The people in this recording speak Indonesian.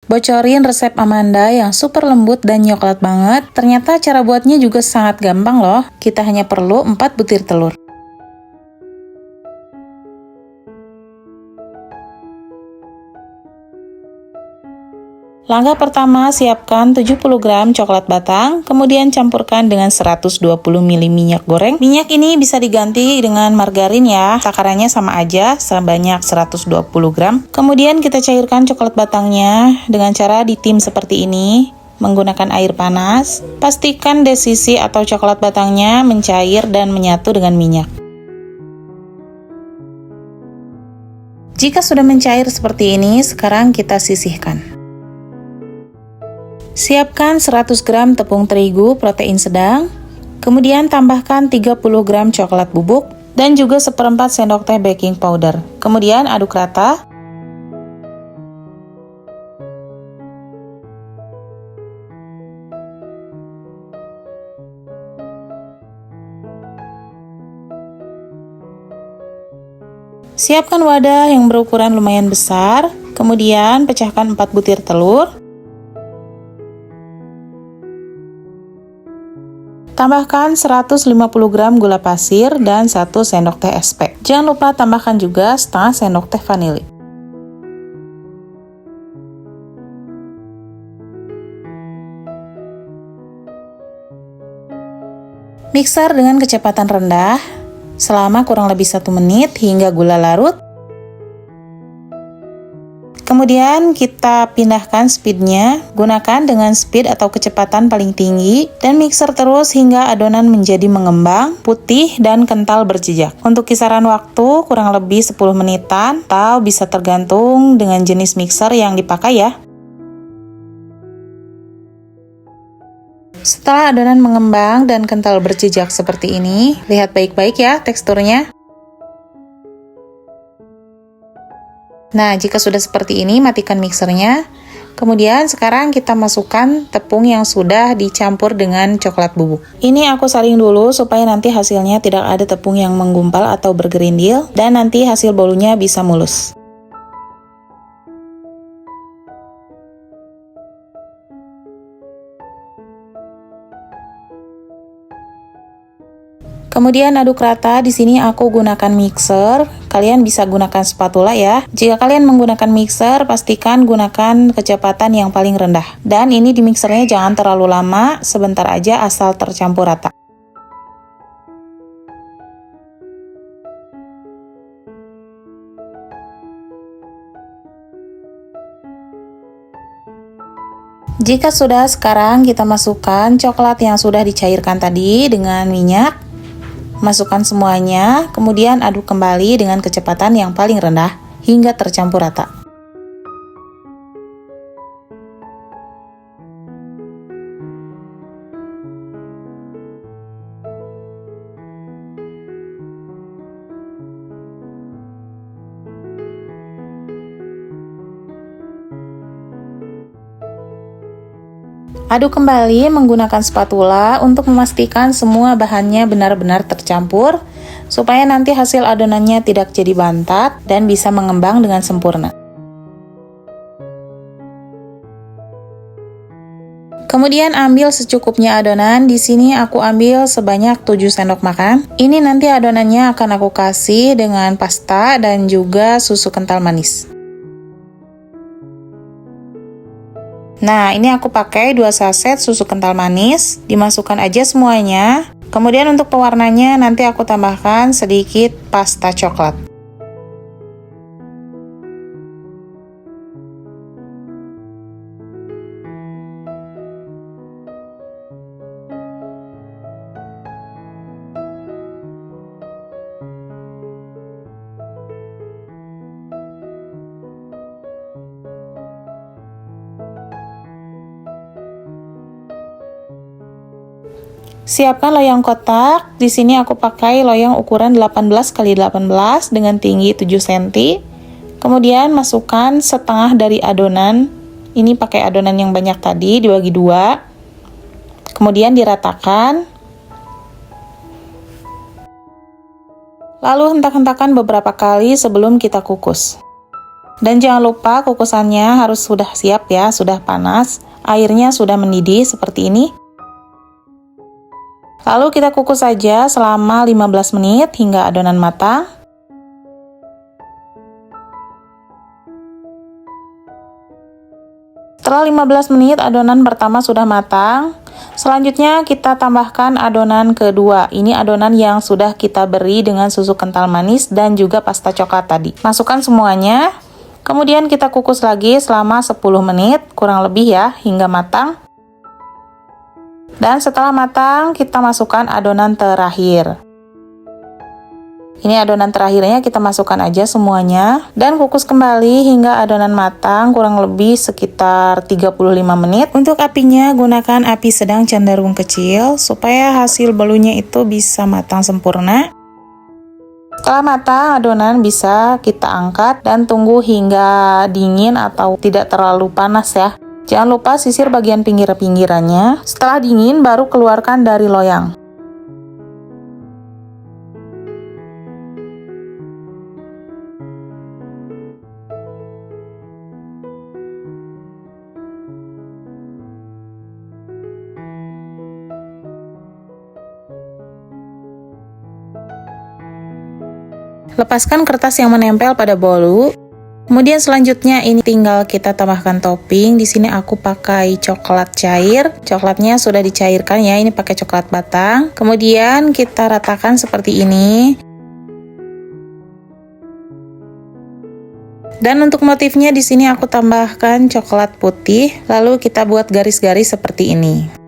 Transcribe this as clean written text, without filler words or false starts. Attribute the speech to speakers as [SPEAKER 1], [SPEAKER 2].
[SPEAKER 1] bocorin resep Amanda yang super lembut dan coklat banget. Ternyata cara buatnya juga sangat gampang loh. Kita hanya perlu 4 butir telur. Langkah pertama, siapkan 70 gram coklat batang, kemudian campurkan dengan 120 ml minyak goreng. Minyak ini bisa diganti dengan margarin ya, takarannya sama aja, sebanyak 120 gram. Kemudian kita cairkan coklat batangnya dengan cara ditim seperti ini, menggunakan air panas. Pastikan desisi atau coklat batangnya mencair dan menyatu dengan minyak. Jika sudah mencair seperti ini, sekarang kita sisihkan. Siapkan 100 gram tepung terigu protein sedang, kemudian tambahkan 30 gram coklat bubuk, dan juga 1/4 sendok teh baking powder. Kemudian aduk rata. Siapkan wadah yang berukuran lumayan besar, kemudian pecahkan 4 butir telur. Tambahkan 150 gram gula pasir dan 1 sendok teh SP. Jangan lupa tambahkan juga setengah sendok teh vanili. Mixer dengan kecepatan rendah selama kurang lebih 1 menit hingga gula larut. Kemudian kita pindahkan speednya, gunakan dengan speed atau kecepatan paling tinggi, dan mixer terus hingga adonan menjadi mengembang, putih, dan kental berjejak. Untuk kisaran waktu kurang lebih 10 menitan, atau bisa tergantung dengan jenis mixer yang dipakai ya. Setelah adonan mengembang dan kental berjejak seperti ini, lihat baik-baik ya teksturnya. Nah, jika sudah seperti ini, matikan mixernya. Kemudian sekarang kita masukkan tepung yang sudah dicampur dengan coklat bubuk. Ini aku saring dulu supaya nanti hasilnya tidak ada tepung yang menggumpal atau bergerindil, dan nanti hasil bolunya bisa mulus. Kemudian aduk rata. Di sini aku gunakan mixer. Kalian bisa gunakan spatula ya. Jika kalian menggunakan mixer, pastikan gunakan kecepatan yang paling rendah. Dan ini di mixernya jangan terlalu lama, sebentar aja asal tercampur rata. Jika sudah, sekarang kita masukkan coklat yang sudah dicairkan tadi dengan minyak. Masukkan semuanya, kemudian aduk kembali dengan kecepatan yang paling rendah hingga tercampur rata. Aduk kembali menggunakan spatula untuk memastikan semua bahannya benar-benar tercampur, supaya nanti hasil adonannya tidak jadi bantat dan bisa mengembang dengan sempurna. Kemudian ambil secukupnya adonan. Di sini aku ambil sebanyak 7 sendok makan. Ini nanti adonannya akan aku kasih dengan pasta dan juga susu kental manis. Nah, ini aku pakai 2 saset susu kental manis, dimasukkan aja semuanya. Kemudian untuk pewarnanya nanti aku tambahkan sedikit pasta coklat. Siapkan loyang kotak. Di sini aku pakai loyang ukuran 18 x 18 dengan tinggi 7 cm. Kemudian masukkan setengah dari adonan. Ini pakai adonan yang banyak tadi, dibagi 2. Kemudian diratakan. Lalu hentak-hentakan beberapa kali sebelum kita kukus. Dan jangan lupa kukusannya harus sudah siap ya, sudah panas. Airnya sudah mendidih seperti ini. Lalu kita kukus saja selama 15 menit hingga adonan matang. Setelah 15 menit adonan pertama sudah matang. Selanjutnya kita tambahkan adonan kedua. Ini adonan yang sudah kita beri dengan susu kental manis dan juga pasta coklat tadi. Masukkan semuanya. Kemudian kita kukus lagi selama 10 menit, kurang lebih ya, hingga matang. Dan setelah matang, kita masukkan adonan terakhir. Ini adonan terakhirnya kita masukkan aja semuanya. Dan kukus kembali hingga adonan matang, kurang lebih sekitar 35 menit. Untuk apinya, gunakan api sedang cenderung kecil, supaya hasil bolunya itu bisa matang sempurna. Setelah matang, adonan bisa kita angkat dan tunggu hingga dingin atau tidak terlalu panas ya. Jangan lupa sisir bagian pinggir-pinggirannya. Setelah dingin, baru keluarkan dari loyang. Lepaskan kertas yang menempel pada bolu. Kemudian selanjutnya ini tinggal kita tambahkan topping. Di sini aku pakai coklat cair. Coklatnya sudah dicairkan ya. Ini pakai coklat batang. Kemudian kita ratakan seperti ini. Dan untuk motifnya di sini aku tambahkan coklat putih. Lalu kita buat garis-garis seperti ini.